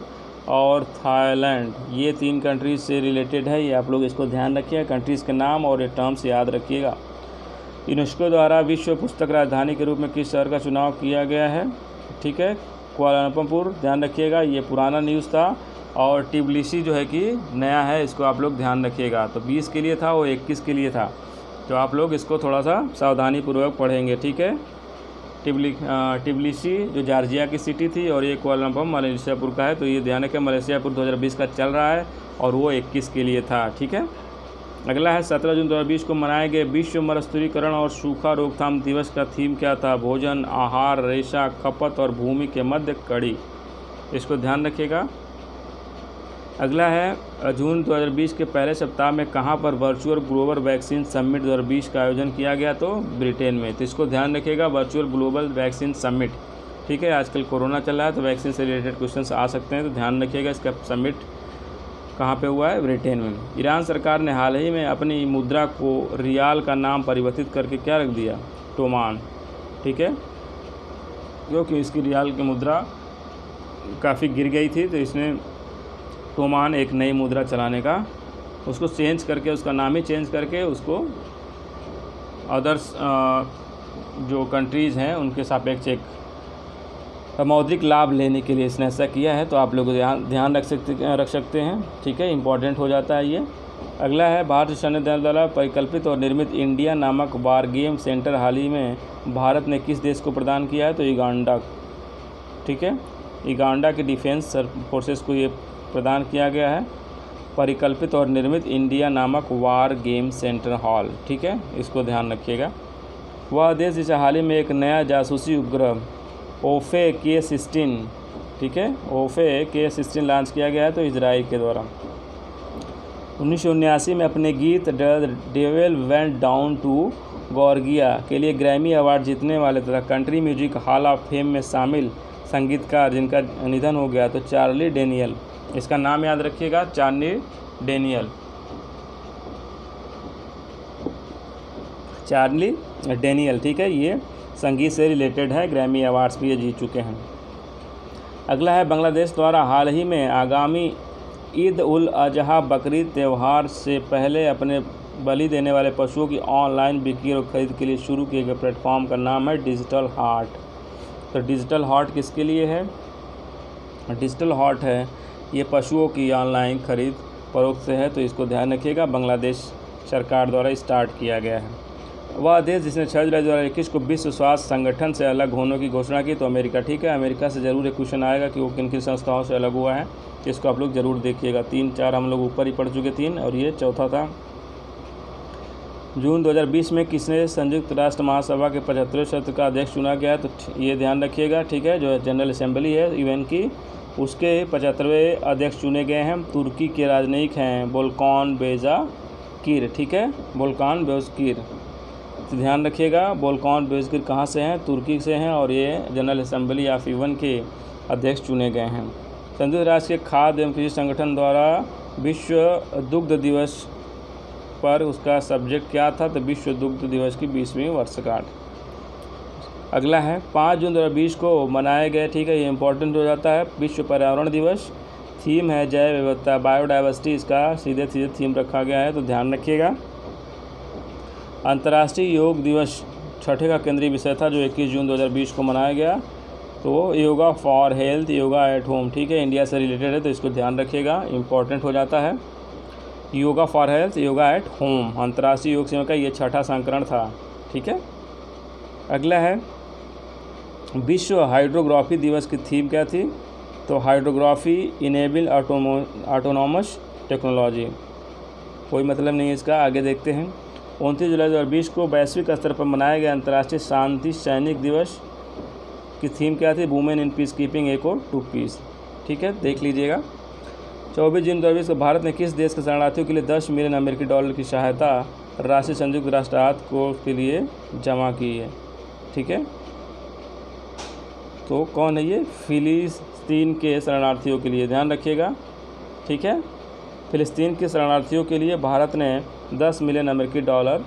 और थाईलैंड, ये 3 कंट्रीज से रिलेटेड है, ये आप लोग इसको ध्यान रखिएगा। कंट्रीज़ के नाम और ये टर्म्स याद रखिएगा। यूनेस्को द्वारा विश्व पुस्तक राजधानी के रूप में किस शहर का चुनाव किया गया है? ठीक है, कुआलालंपुर, ध्यान रखिएगा, ये पुराना न्यूज़ था। और टिबिलिसी जो है कि नया है, इसको आप लोग ध्यान रखिएगा। तो 20 के लिए था, वो 21 के लिए था, तो आप लोग इसको थोड़ा सा सावधानीपूर्वक पढ़ेंगे, ठीक है। टिबिलिसी जो जॉर्जिया की सिटी थी, और ये कुआलालंपुर मलेशियापुर का है, तो ये ध्यान रखें, मलेशियापुर 2020 का चल रहा है और वो 21 के लिए था, ठीक है। अगला है 17 जून 2020 को मनाए गए विश्व मरुस्थलीकरण और सूखा रोकथाम दिवस का थीम क्या था? भोजन, आहार, रेशा, खपत और भूमि के मध्य कड़ी, इसको ध्यान रखिएगा। अगला है जून 2020 के पहले सप्ताह में कहाँ पर वर्चुअल ग्लोबल वैक्सीन समिट 2020 का आयोजन किया गया? तो ब्रिटेन में, तो इसको ध्यान रखिएगा, वर्चुअल ग्लोबल वैक्सीन समिट, ठीक है। आजकल कोरोना चल रहा है, तो वैक्सीन से रिलेटेड क्वेश्चंस आ सकते हैं, तो ध्यान रखिएगा। इसका समिट कहाँ पे हुआ है? ब्रिटेन में। ईरान सरकार ने हाल ही में अपनी मुद्रा को रियाल का नाम परिवर्तित करके क्या रख दिया? टोमान, ठीक है, क्योंकि इसकी रियाल की मुद्रा काफ़ी गिर गई थी, तो इसने टोमान एक नई मुद्रा चलाने का उसको चेंज करके, उसका नाम ही चेंज करके उसको अदर्स जो कंट्रीज़ हैं उनके सापेक्ष एक मौद्रिक लाभ लेने के लिए इसने ऐसा किया है, तो आप लोग ध्यान रख सकते हैं, ठीक है, इंपॉर्टेंट हो जाता है ये। अगला है भारतीय सैन्य दल द्वारा परिकल्पित और निर्मित इंडिया नामक वार गेम सेंटर हाल ही में भारत ने किस देश को प्रदान किया है? तो युगांडा, ठीक है, युगांडा के डिफेंस फोर्सेस को ये प्रदान किया गया है, परिकल्पित और निर्मित इंडिया नामक वार गेम सेंटर हॉल, ठीक है, इसको ध्यान रखिएगा। वह देश जिसे हाल ही में एक नया जासूसी उपग्रह ओफे K-16, ठीक है, ओफे K-16 लॉन्च किया गया है, तो इजराइल के द्वारा। 1979 में अपने गीत the devil went down to गॉर्गिया के लिए ग्रैमी अवार्ड जीतने वाले तथा country music hall of fame में शामिल संगीतकार जिनका निधन हो गया, तो चार्ली डेनियल, इसका नाम याद रखिएगा, चार्ली डेनियल, ठीक है, ये संगीत से रिलेटेड है, ग्रैमी अवार्ड्स भी ये जीत चुके हैं। अगला है बांग्लादेश द्वारा हाल ही में आगामी ईद उल अजहा बकरीद त्यौहार से पहले अपने बलि देने वाले पशुओं की ऑनलाइन बिक्री और खरीद के लिए शुरू किए गए प्लेटफॉर्म का नाम है डिजिटल हार्ट। तो डिजिटल हार्ट किसके लिए है? डिजिटल हार्ट है ये पशुओं की ऑनलाइन खरीद फरोख्त से है, तो इसको ध्यान रखिएगा, बांग्लादेश सरकार द्वारा स्टार्ट किया गया है। वह देश जिसने 6 जुलाई 2021 को विश्व स्वास्थ्य संगठन से अलग होने की घोषणा की, तो अमेरिका, ठीक है। अमेरिका से ज़रूर एक क्वेश्चन आएगा कि वो किन किन संस्थाओं से अलग हुआ है, इसको आप लोग ज़रूर देखिएगा। 3-4 हम लोग ऊपर ही पढ़ चुके, 3 और ये चौथा था। जून 2020 में किसने संयुक्त राष्ट्र महासभा के 75वें सत्र का अध्यक्ष चुना गया? तो ये ध्यान रखिएगा, ठीक है, जो जनरल असेंबली है यूएन की, उसके 75वें अध्यक्ष चुने गए हैं। तुर्की के राजनयिक हैं वोल्कान बेज़ाकिर, ठीक है, वोल्कान बेज़ाकिर, तो ध्यान रखिएगा वोल्कान बेज़ाकिर कहाँ से हैं? तुर्की से हैं, और ये जनरल असेंबली ऑफ यूएन के अध्यक्ष चुने गए हैं। संयुक्त राष्ट्र के खाद्य एवं कृषि संगठन द्वारा विश्व दुग्ध दिवस पर उसका सब्जेक्ट क्या था? तो विश्व दुग्ध दिवस की 20वीं वर्षगांठ। अगला है 5 जून 2020 को मनाए गए, ठीक है, ये इंपॉर्टेंट हो जाता है, विश्व पर्यावरण दिवस। थीम है जैव विविधता, बायोडाइवर्सिटी, इसका सीधे थीम रखा गया है, तो ध्यान रखिएगा। अंतर्राष्ट्रीय योग दिवस छठे का केंद्रीय विषय था, जो 21 जून 2020 को मनाया गया। तो yoga for health, yoga at home, ठीक है, इंडिया से रिलेटेड है, तो इसको ध्यान रखिएगा, इंपॉर्टेंट हो जाता है। Yoga for health, yoga at home, अंतर्राष्ट्रीय योग दिवस का ये छठा संस्करण था, ठीक है। अगला है विश्व हाइड्रोग्राफी दिवस की थीम क्या थी? तो हाइड्रोग्राफी इनेबल ऑटोनॉमस टेक्नोलॉजी, कोई मतलब नहीं है इसका, आगे देखते हैं। 29 जुलाई 2020 को वैश्विक स्तर पर मनाया गया अंतर्राष्ट्रीय शांति सैनिक दिवस की थीम क्या थी? Women in peacekeeping equal to peace, ठीक है, देख लीजिएगा। 24 जून 2020 को भारत ने किस देश के शरणार्थियों के लिए 10 मिलियन अमेरिकी डॉलर की सहायता राशि संयुक्त राष्ट्र कोष के लिए जमा की है, ठीक है। तो कौन है ये? फिलिस्तीन के शरणार्थियों के लिए, ध्यान रखिएगा, ठीक है। फिलिस्तीन के शरणार्थियों के लिए भारत ने 10 मिलियन अमेरिकी डॉलर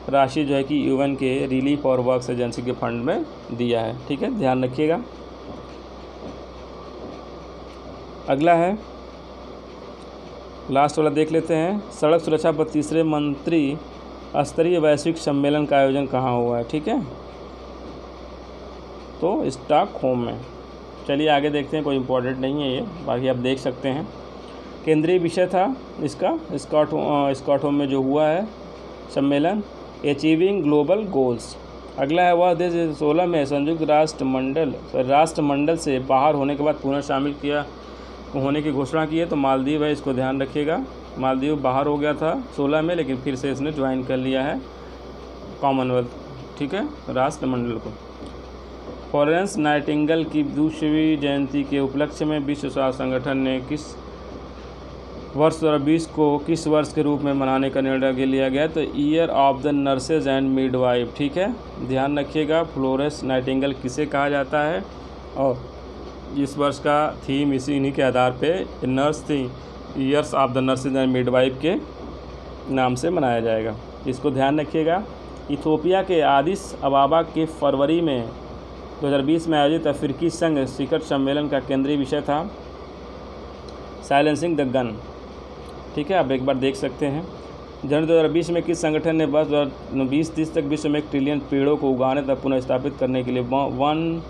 राशि जो है कि यूएन के रिलीफ और वर्क्स एजेंसी के फंड में दिया है, ठीक है, ध्यान रखिएगा। अगला है लास्ट वाला देख लेते हैं। सड़क सुरक्षा पर तीसरे मंत्री स्तरीय वैश्विक सम्मेलन का आयोजन कहाँ हुआ है? ठीक है, तो स्टॉकहोम में। चलिए आगे देखते हैं, कोई इम्पोर्टेंट नहीं है ये, बाकी आप देख सकते हैं। केंद्रीय विषय था इसका स्टॉकहोम में जो हुआ है सम्मेलन, अचीविंग ग्लोबल गोल्स। अगला है वह देश 16 में संयुक्त राष्ट्रमंडल से बाहर होने के बाद पुनः शामिल किया होने की घोषणा की है, तो मालदीव है, इसको ध्यान रखिएगा। मालदीव बाहर हो गया था 16 में, लेकिन फिर से इसने ज्वाइन कर लिया है कॉमनवेल्थ, ठीक है, राष्ट्रमंडल को। फ्लोरेंस नाइटिंगेल की 2वीं जयंती के उपलक्ष्य में विश्व स्वास्थ्य संगठन ने किस वर्ष 2020 को किस वर्ष के रूप में मनाने का निर्णय लिया गया? तो year of the nurses and midwife, ठीक है, ध्यान रखिएगा। फ्लोरेंस नाइटिंगेल किसे कहा जाता है, और इस वर्ष का थीम इन्हीं के आधार पे नर्स थी, years of the nurses and midwife के नाम से मनाया जाएगा, इसको ध्यान रखिएगा। इथियोपिया के आदिस अबाबा के फरवरी में 2020 में आयोजित अफ्रीकी संघ शिखर सम्मेलन का केंद्रीय विषय था साइलेंसिंग द गन, ठीक है, आप एक बार देख सकते हैं। जनवरी 2020 में किस संगठन ने वर्ष 2030 तक विश्व में 1 ट्रिलियन पेड़ों को उगाने तथा पुनः स्थापित करने के लिए 1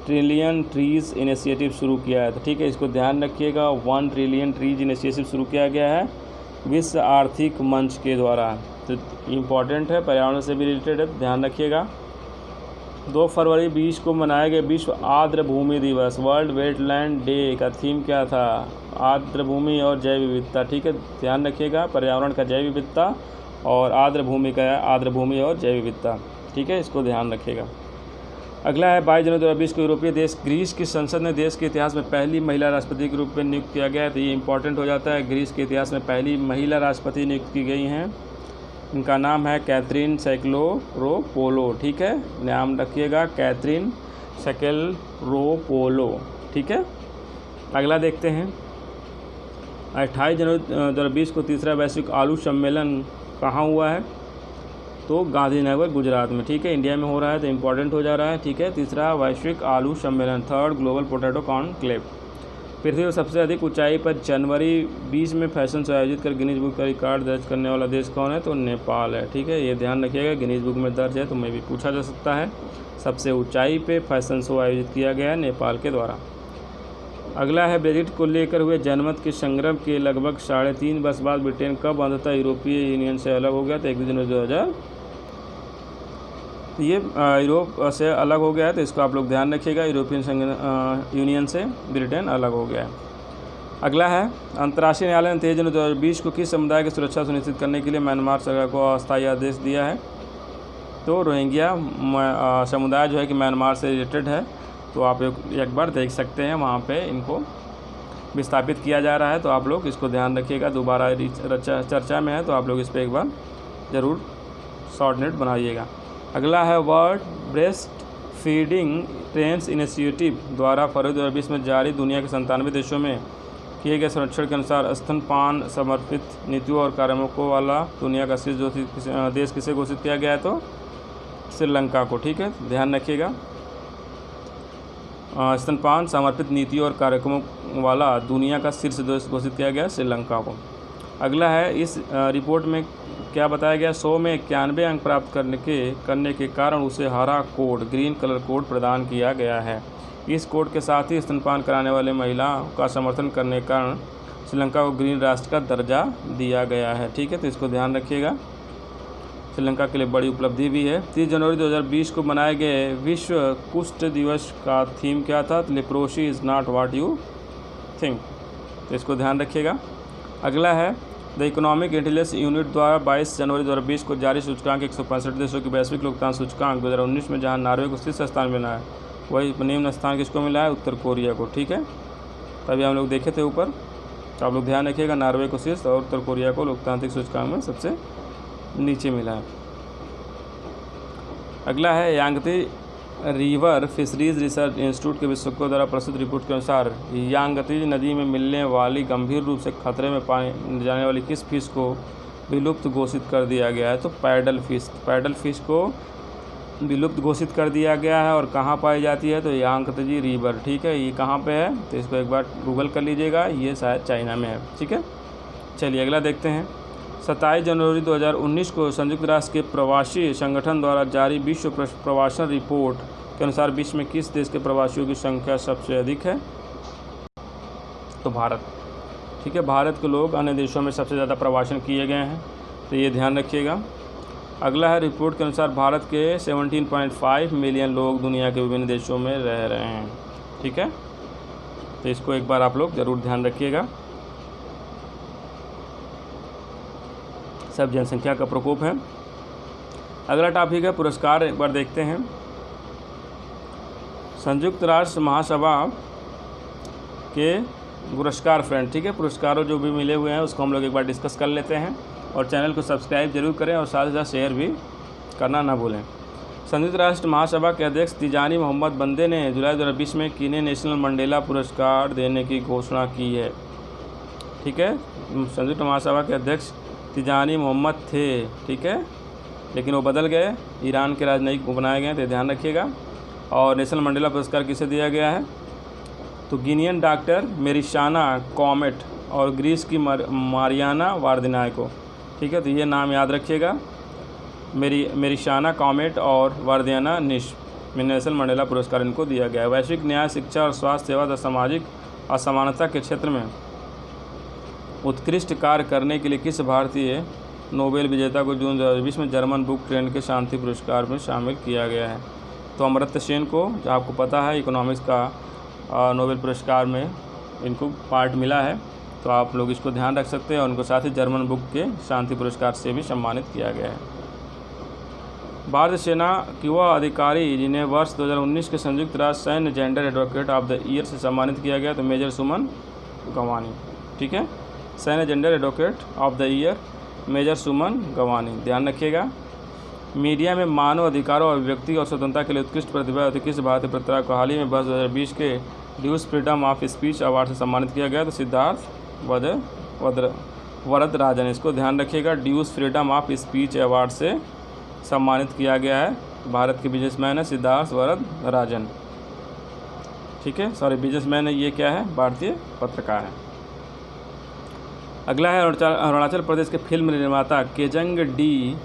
ट्रिलियन ट्रीज़ इनिशिएटिव शुरू किया है? तो ठीक है, इसको ध्यान रखिएगा, 1 ट्रिलियन ट्रीज इनिशिएटिव शुरू किया गया है विश्व आर्थिक मंच के द्वारा, तो इम्पॉर्टेंट है, पर्यावरण से भी रिलेटेड है, ध्यान रखिएगा। 2 फरवरी 20 को मनाया गया विश्व आर्द्र भूमि दिवस, वर्ल्ड वेटलैंड डे का थीम क्या था? आर्द्र भूमि और जैव विविधता, ठीक है, ध्यान रखिएगा, पर्यावरण का जैव विविधता और आर्द्र भूमि और जैव विविधता, ठीक है, इसको ध्यान रखिएगा। अगला है 22 जनवरी 2020 को यूरोपीय देश ग्रीस की संसद ने देश के इतिहास में पहली महिला राष्ट्रपति के रूप में नियुक्त किया गया है, तो ये इंपॉर्टेंट हो जाता है। ग्रीस के इतिहास में पहली महिला राष्ट्रपति नियुक्त की गई हैं, इनका नाम है कैथरीन सैकेलरोपोलो, ठीक है, नाम रखिएगा, कैथरीन सैकेलरोपोलो, ठीक है। अगला देखते हैं 28 जनवरी 2020 को तीसरा वैश्विक आलू सम्मेलन कहाँ हुआ है? तो गांधीनगर गुजरात में, ठीक है, इंडिया में हो रहा है, तो इम्पोर्टेंट हो जा रहा है, ठीक है। तीसरा वैश्विक आलू सम्मेलन, 3rd ग्लोबल पोटैटो कॉन्क्लेव। पृथ्वी पर सबसे अधिक ऊंचाई पर जनवरी 20 में फैशन शो आयोजित कर गिनीज बुक का रिकॉर्ड दर्ज करने वाला देश कौन है? तो नेपाल है, ठीक है, ये ध्यान रखिएगा, गिनीज बुक में दर्ज है, तो मैं भी पूछा जा सकता है। सबसे ऊंचाई पे फैशन शो आयोजित किया गया है नेपाल के द्वारा। अगला है ब्रेक्जिट को लेकर हुए जनमत के संग्राम के लगभग 3.5 वर्ष बाद ब्रिटेन कब अंततः यूरोपीय यूनियन से अलग हो गया? तो 1 जनवरी 2000 ये यूरोप से अलग हो गया है, तो इसको आप लोग ध्यान रखिएगा, यूरोपियन यूनियन से ब्रिटेन अलग हो गया है। अगला है, अंतर्राष्ट्रीय न्यायालय ने 23 जनवरी 2020 को किस समुदाय की सुरक्षा सुनिश्चित करने के लिए म्यांमार सरकार को अस्थायी आदेश दिया है? तो रोहिंग्या समुदाय जो है कि म्यांमार से रिलेटेड है, तो आप एक बार देख सकते हैं, वहाँ पे इनको विस्थापित किया जा रहा है, तो आप लोग इसको ध्यान रखिएगा। दोबारा चर्चा में है तो आप लोग इस पर एक बार ज़रूर शॉर्ट नोट बनाइएगा। अगला है, world breast feeding trends initiative द्वारा फरवरी 2020 में जारी दुनिया के 97 देशों में किए गए सर्वेक्षण के अनुसार स्तनपान समर्पित नीतियों और कार्यक्रमों वाला दुनिया का शीर्ष देश किसे घोषित किया गया है? तो श्रीलंका को। ठीक है, ध्यान रखिएगा, स्तनपान समर्पित नीतियों और कार्यक्रमों वाला दुनिया का शीर्ष देश घोषित किया गया श्रीलंका को। अगला है, इस रिपोर्ट में क्या बताया गया? 100 में 91 अंक प्राप्त करने के कारण उसे हरा कोड, ग्रीन कलर कोड प्रदान किया गया है। इस कोड के साथ ही स्तनपान कराने वाले महिलाओं का समर्थन करने के कारण श्रीलंका को ग्रीन राष्ट्र का दर्जा दिया गया है। ठीक है, तो इसको ध्यान रखिएगा, श्रीलंका के लिए बड़ी उपलब्धि भी है। 30 जनवरी 2020 को मनाए गए विश्व कुष्ठ दिवस का थीम क्या था? Leprosy is not what you think, तो इसको ध्यान रखिएगा। अगला है, द इकोनॉमिक इंटेलिजेंस यूनिट द्वारा 22 जनवरी 2020 को जारी सूचकांक 165 देशों की वैश्विक लोकतांत्रिक सूचकांक 2019 में जहां नॉर्वे को शीर्ष स्थान मिला है, वही निम्न स्थान किसको मिला है? उत्तर कोरिया को। ठीक है, तभी हम लोग देखे थे ऊपर, तो आप लोग ध्यान रखिएगा, नॉर्वे को शीर्ष और उत्तर कोरिया को लोकतांत्रिक सूचकांक में सबसे नीचे मिला है। अगला है, यांगती रिवर फिशरीज रिसर्च इंस्टीट्यूट के विशेषज्ञों द्वारा प्रस्तुत रिपोर्ट के अनुसार यांगती नदी में मिलने वाली गंभीर रूप से खतरे में पाई जाने वाली किस फिश को विलुप्त घोषित कर दिया गया है? तो पैडल फिश को विलुप्त घोषित कर दिया गया है। और कहाँ पाई जाती है? तो यांगती रिवर। ठीक है, ये कहाँ पे है? तो इसको एक बार गूगल कर लीजिएगा, ये शायद चाइना में है। ठीक है, चलिए अगला देखते हैं। 27 जनवरी 2019 को संयुक्त राष्ट्र के प्रवासी संगठन द्वारा जारी विश्व प्रवासन रिपोर्ट के अनुसार विश्व में किस देश के प्रवासियों की संख्या सबसे अधिक है? तो भारत। ठीक है, भारत के लोग अन्य देशों में सबसे ज़्यादा प्रवासन किए गए हैं, तो ये ध्यान रखिएगा। अगला है, रिपोर्ट के अनुसार भारत के 17.5 मिलियन लोग दुनिया के विभिन्न देशों में रह रहे हैं। ठीक है, तो इसको एक बार आप लोग ज़रूर ध्यान रखिएगा। सब जनसंख्या का प्रकोप है। अगला टॉपिक है पुरस्कार, एक बार देखते हैं। संयुक्त राष्ट्र महासभा के पुरस्कार फ्रेंड। ठीक है, पुरस्कारों जो भी मिले हुए हैं उसको हम लोग एक बार डिस्कस कर लेते हैं, और चैनल को सब्सक्राइब जरूर करें और साथ ही साथ शेयर भी करना ना भूलें। संयुक्त राष्ट्र महासभा के अध्यक्ष तिजानी मोहम्मद बंदे ने जुलाई 2020 में किन्हें नेशनल मंडेला पुरस्कार देने की घोषणा की है? ठीक है, संयुक्त महासभा के अध्यक्ष तिजानी मोहम्मद थे। ठीक है, लेकिन वो बदल गए, ईरान के राजनयिक बनाए गए, तो ध्यान रखिएगा। और नेशनल मंडेला पुरस्कार किसे दिया गया है? तो गिनियन डॉक्टर मेरिशाना कॉमेट और ग्रीस की मारियाना वार्दिनाय को। ठीक है, तो ये नाम याद रखिएगा, मेरिशाना कॉमेट और वार्दियाना निश में नेशनल मंडेला पुरस्कार इनको दिया गया है। वैश्विक न्याय, शिक्षा और स्वास्थ्य सेवा तथा सामाजिक असमानता के क्षेत्र में उत्कृष्ट कार्य करने के लिए किस भारतीय नोबेल विजेता को जून 2020 में जर्मन बुक ट्रेंड के शांति पुरस्कार में शामिल किया गया है? तो अमर्त्य सेन को, जो आपको पता है इकोनॉमिक्स का नोबेल पुरस्कार में इनको पार्ट मिला है, तो आप लोग इसको ध्यान रख सकते हैं। और उनको साथ ही जर्मन बुक के शांति पुरस्कार से भी सम्मानित किया गया है। भारतीय सेना की वह अधिकारी जिन्हें वर्ष 2019 के संयुक्त राष्ट्र सैन्य gender advocate of the year से सम्मानित किया गया, तो मेजर सुमन गवानी। ठीक है, सैन्य gender advocate of the year major Suman Gawani, ध्यान रखिएगा। मीडिया में मानव अधिकारों, अभिव्यक्ति और स्वतंत्रता के लिए उत्कृष्ट प्रतिभा किस भारतीय पत्रकार को हाल ही में वर्ष 2020 के ड्यूस फ्रीडम ऑफ स्पीच अवार्ड से सम्मानित किया गया? तो सिद्धार्थ वरदराजन, इसको ध्यान रखिएगा, ड्यूस फ्रीडम ऑफ स्पीच अवार्ड से सम्मानित किया गया है। भारत के बिजनेसमैन है सिद्धार्थ वरदराजन। ठीक है, सॉरी बिजनेसमैन है, ये क्या है? भारतीय पत्रकार है। अगला है, अरुणाचल प्रदेश के फिल्म निर्माता केजंग डी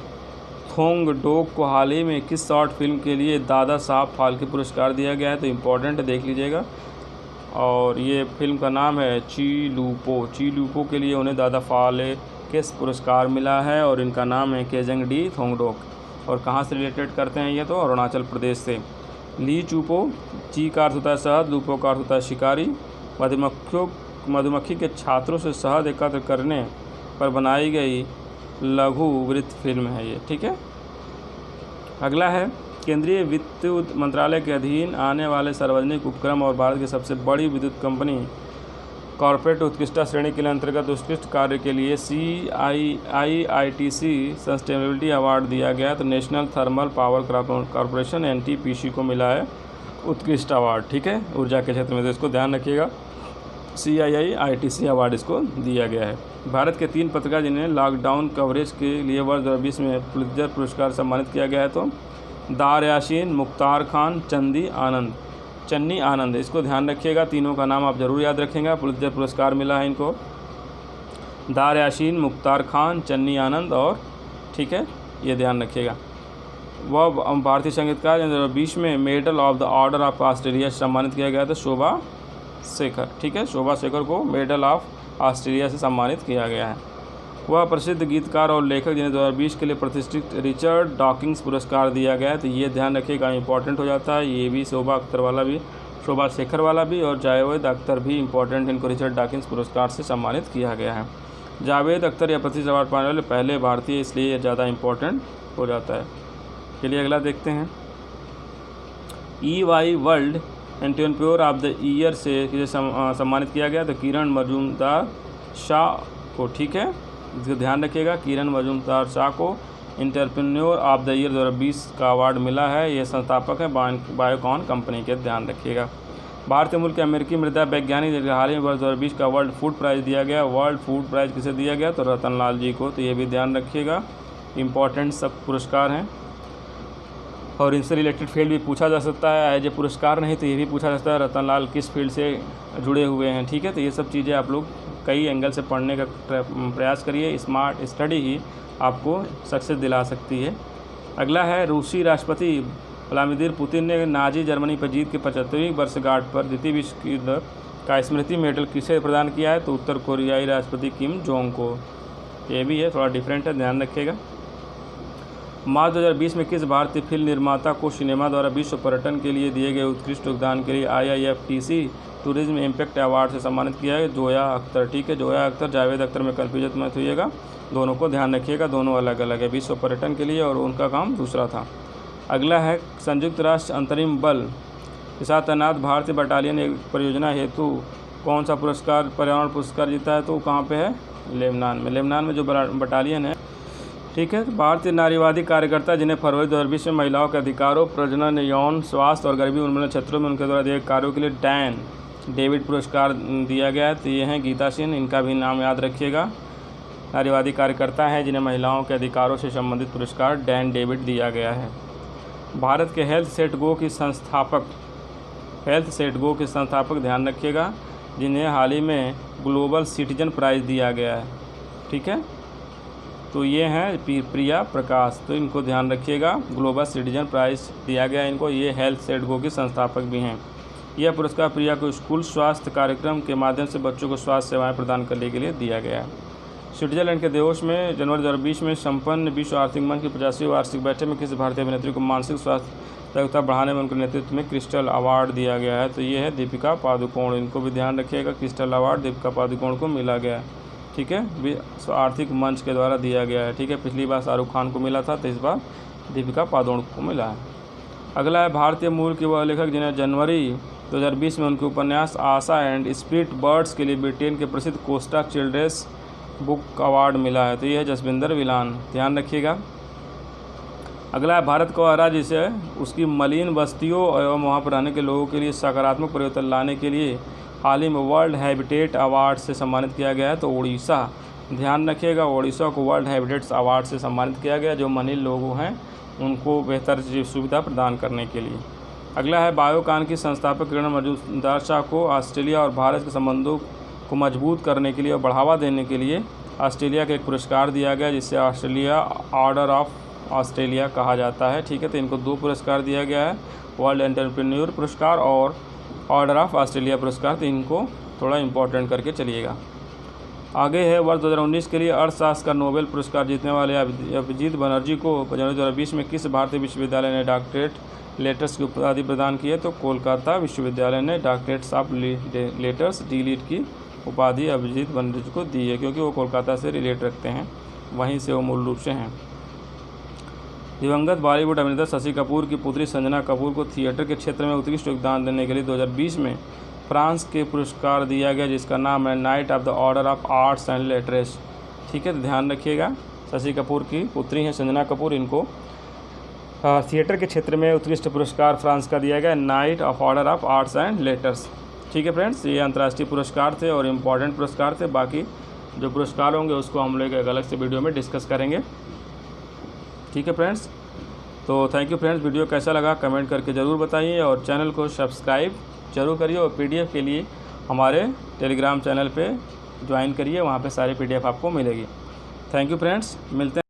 थोंगडोक को हाल ही में किस शॉर्ट फिल्म के लिए दादा साहब फाल्के पुरस्कार दिया गया है? तो इम्पोर्टेंट है, देख लीजिएगा। और ये फिल्म का नाम है चीलूपो के लिए उन्हें दादा फाल्के पुरस्कार मिला है, और इनका नाम है केजंग डी थोंगडोक। और कहाँ से रिलेटेड करते हैं ये? तो अरुणाचल प्रदेश से। ली चूपो, ची का अर्थ होता है शहद, लूपो का अर्थ होता है शिकारी। मधुमक्खी के छात्रों से शहद एकत्र करने पर बनाई गई लघु वृत्त फिल्म है ये, ठीक है। अगला है केंद्रीय विद्युत मंत्रालय के अधीन आने वाले सार्वजनिक उपक्रम और भारत की सबसे बड़ी विद्युत कंपनी कॉर्पोरेट उत्कृष्टता श्रेणी के लिए अंतर्गत उत्कृष्ट कार्य के लिए CIITC सस्टेनेबिलिटी अवार्ड दिया गया। तो national thermal power corporation NTPC को मिला है उत्कृष्ट अवार्ड, ठीक है, ऊर्जा के क्षेत्र में। तो इसको ध्यान रखिएगा, CIITC अवार्ड इसको दिया गया है। भारत के 3 पत्रकार जिन्हें लॉकडाउन कवरेज के लिए वर्ष 2020 में पुलित्जर पुरस्कार सम्मानित किया गया है, तो दार यासीन, मुख्तार खान, चन्नी आनंद, इसको ध्यान रखिएगा। तीनों का नाम आप जरूर याद रखेंगे। पुलित्जर पुरस्कार मिला है इनको, दार यासीन, मुख्तार खान, चन्नी आनंद, और ठीक है, ये ध्यान रखिएगा। वह भारतीय संगीतकार 2020 में medal of the order of Australia से सम्मानित किया गया था शोभा शेखर, ठीक है, शोभा शेखर को मेडल ऑफ ऑस्ट्रेलिया से सम्मानित किया गया है। वह प्रसिद्ध गीतकार और लेखक जिन्हें 2020 के लिए प्रतिष्ठित रिचर्ड डॉकिंस पुरस्कार दिया गया है। तो ये ध्यान रखिएगा, इंपॉर्टेंट हो जाता है। ये भी शोभा शेखर वाला भी और जावेद अख्तर भी इंपॉर्टेंट, इनको रिचर्ड डॉकिंस पुरस्कार से सम्मानित किया गया है। जावेद अख्तर या प्रतिष्ठित अवार्ड पाने वाले पहले भारतीय, इसलिए ये ज़्यादा इंपॉर्टेंट हो जाता है। चलिए अगला देखते हैं। EY world entrepreneur of the year से किसे सम्मानित किया गया? तो किरण मजूमदार शाह को, ठीक है, इसको ध्यान रखिएगा। किरण मजूमदार शाह को एंटरप्रेन्योर ऑफ द ईयर 2020 का अवार्ड मिला है। ये संस्थापक है बायोकॉन कंपनी के, ध्यान रखिएगा। भारतीय मूल के अमेरिकी मृदा वैज्ञानिक जिन्हें हाल ही वर्ष 2020 का वर्ल्ड फूड प्राइज़ दिया गया। वर्ल्ड फूड प्राइज़ किसे दिया गया? तो रतन लाल जी को। तो ये भी ध्यान रखिएगा, इंपॉर्टेंट सब पुरस्कार हैं और इनसे रिलेटेड फील्ड भी पूछा जा सकता है। एज ए पुरस्कार नहीं तो ये भी पूछा जा सकता है रतन लाल किस फील्ड से जुड़े हुए हैं, ठीक है। तो ये सब चीज़ें आप लोग कई एंगल से पढ़ने का प्रयास करिए। स्मार्ट स्टडी ही आपको सक्सेस दिला सकती है। अगला है, रूसी राष्ट्रपति व्लादिमीर पुतिन ने नाजी जर्मनी पर जीत के 75वीं वर्षगांठ पर द्वितीय विश्व युद्ध का स्मृति मेडल किसे प्रदान किया है? तो उत्तर कोरियाई राष्ट्रपति किम जोंग को। ये भी है, थोड़ा डिफरेंट है, ध्यान रखिएगा। मार्च 2020 में किस भारतीय फिल्म निर्माता को सिनेमा द्वारा विश्व पर्यटन के लिए दिए गए उत्कृष्ट योगदान के लिए IIFTC टूरिज्म इम्पैक्ट अवार्ड से सम्मानित किया है? जोया अख्तर, ठीक है, जोया अख्तर। जावेद अख्तर में कन्फ्यूजन मत होइएगा, दोनों को ध्यान रखिएगा, दोनों अलग अलग है, विश्व पर्यटन के लिए और उनका काम दूसरा था। अगला है, संयुक्त राष्ट्र अंतरिम बल के साथ तैनात भारतीय बटालियन एक परियोजना हेतु कौन सा पुरस्कार, पर्यावरण पुरस्कार जीता है? तो कहाँ पे है? लेबनान में जो बटालियन है, ठीक है। भारतीय नारीवादी कार्यकर्ता जिन्हें फरवरी 2020 में महिलाओं के अधिकारों, प्रजनन, यौन स्वास्थ्य और गरीबी उन्मूलन क्षेत्रों में उनके द्वारा दिए कार्यों के लिए डैन डेविड पुरस्कार दिया गया है। तो ये हैं गीता सिंह, इनका भी नाम याद रखिएगा। नारीवादी कार्यकर्ता हैं जिन्हें महिलाओं के अधिकारों से संबंधित पुरस्कार डैन डेविड दिया गया है। भारत के हेल्थ सेट गो के संस्थापक ध्यान रखिएगा, जिन्हें हाल ही में ग्लोबल सिटीजन प्राइज़ दिया गया है, ठीक है। तो ये हैं प्रिया प्रकाश, तो इनको ध्यान रखिएगा, ग्लोबल सिटीजन प्राइज़ दिया गया है इनको। ये हेल्थ सेट गो के संस्थापक भी हैं। यह पुरस्कार प्रिया को स्कूल स्वास्थ्य कार्यक्रम के माध्यम से बच्चों को स्वास्थ्य सेवाएं प्रदान करने के लिए दिया गया है। स्विट्जरलैंड के देवोस में जनवरी 2020 में संपन्न विश्व आर्थिक मंच की 50वीं वार्षिक बैठक में किस भारतीय अभिनेत्री को मानसिक स्वास्थ्य जागरूकता बढ़ाने में उनके नेतृत्व में क्रिस्टल अवार्ड दिया गया है? तो ये है दीपिका पादुकोण, इनको भी ध्यान रखिएगा। क्रिस्टल अवार्ड दीपिका पादुकोण को मिला गया है, ठीक है, विश्व आर्थिक मंच के द्वारा दिया गया है, ठीक है। पिछली बार शाहरुख खान को मिला था, तो इस बार दीपिका पादुकोण को मिला है। अगला है, भारतीय मूल के वह लेखक जिन्हें जनवरी 2020 में उनके उपन्यास आशा एंड स्प्लिट बर्ड्स के लिए ब्रिटेन के प्रसिद्ध कोस्टा चिल्ड्रेंस बुक अवार्ड मिला है? तो यह है जसविंदर विलान, ध्यान रखिएगा। अगला है, भारत को राज्य जिसे उसकी मलिन बस्तियों एवं वहाँ पर रहने के लोगों के लिए सकारात्मक परिवर्तन लाने के लिए हाल ही में वर्ल्ड हैबिटेट अवार्ड से सम्मानित किया गया है? तो उड़ीसा, ध्यान रखिएगा, उड़ीसा को वर्ल्ड हैबिटेट अवार्ड से सम्मानित किया गया, जो मलिन लोग हैं उनको बेहतर सुविधा प्रदान करने के लिए। अगला है, बायोकॉन की संस्थापक किरण मजूमदार शाह को ऑस्ट्रेलिया और भारत के संबंधों को मजबूत करने के लिए और बढ़ावा देने के लिए ऑस्ट्रेलिया का एक पुरस्कार दिया गया, जिससे ऑस्ट्रेलिया ऑर्डर ऑफ ऑस्ट्रेलिया कहा जाता है, ठीक है। तो इनको 2 पुरस्कार दिया गया है, वर्ल्ड एंटरप्रेन्योर पुरस्कार और ऑर्डर ऑफ ऑस्ट्रेलिया पुरस्कार। तो इनको थोड़ा इंपॉर्टेंट करके चलिएगा। आगे है, वर्ष 2019 के लिए अर्थशास्त्र का नोबेल पुरस्कार जीतने वाले अभिजीत बनर्जी को जनवरी 2020 में किस भारतीय विश्वविद्यालय ने डॉक्टरेट लेटर्स की उपाधि प्रदान की है? तो कोलकाता विश्वविद्यालय ने डॉक्टरेट्स ऑफ लेटर्स डीलिट की उपाधि अभिजीत बनर्जी को दी है, क्योंकि वो कोलकाता से रिलेट रखते हैं, वहीं से वो मूल रूप से हैं। दिवंगत बॉलीवुड अभिनेता शशि कपूर की पुत्री संजना कपूर को थिएटर के क्षेत्र में उत्कृष्ट योगदान देने के लिए 2020 में फ्रांस के पुरस्कार दिया गया, जिसका नाम है night of the order of arts and letters. ठीक है, तो ध्यान रखिएगा, शशि कपूर की पुत्री हैं संजना कपूर, इनको थिएटर के क्षेत्र में उत्कृष्ट पुरस्कार फ्रांस का दिया गया, night of order of arts and letters. ठीक है फ्रेंड्स, ये अंतर्राष्ट्रीय पुरस्कार थे और इम्पॉर्टेंट पुरस्कार थे। बाकी जो पुरस्कार होंगे उसको हम लोग एक अलग से वीडियो में डिस्कस करेंगे। ठीक है फ्रेंड्स, तो थैंक यू फ्रेंड्स। वीडियो कैसा लगा कमेंट करके ज़रूर बताइए और चैनल को सब्सक्राइब जरूर करिए और PDF के लिए हमारे टेलीग्राम चैनल पे ज्वाइन करिए, वहाँ पे सारे PDF आपको मिलेगी। थैंक यू फ्रेंड्स, मिलते हैं।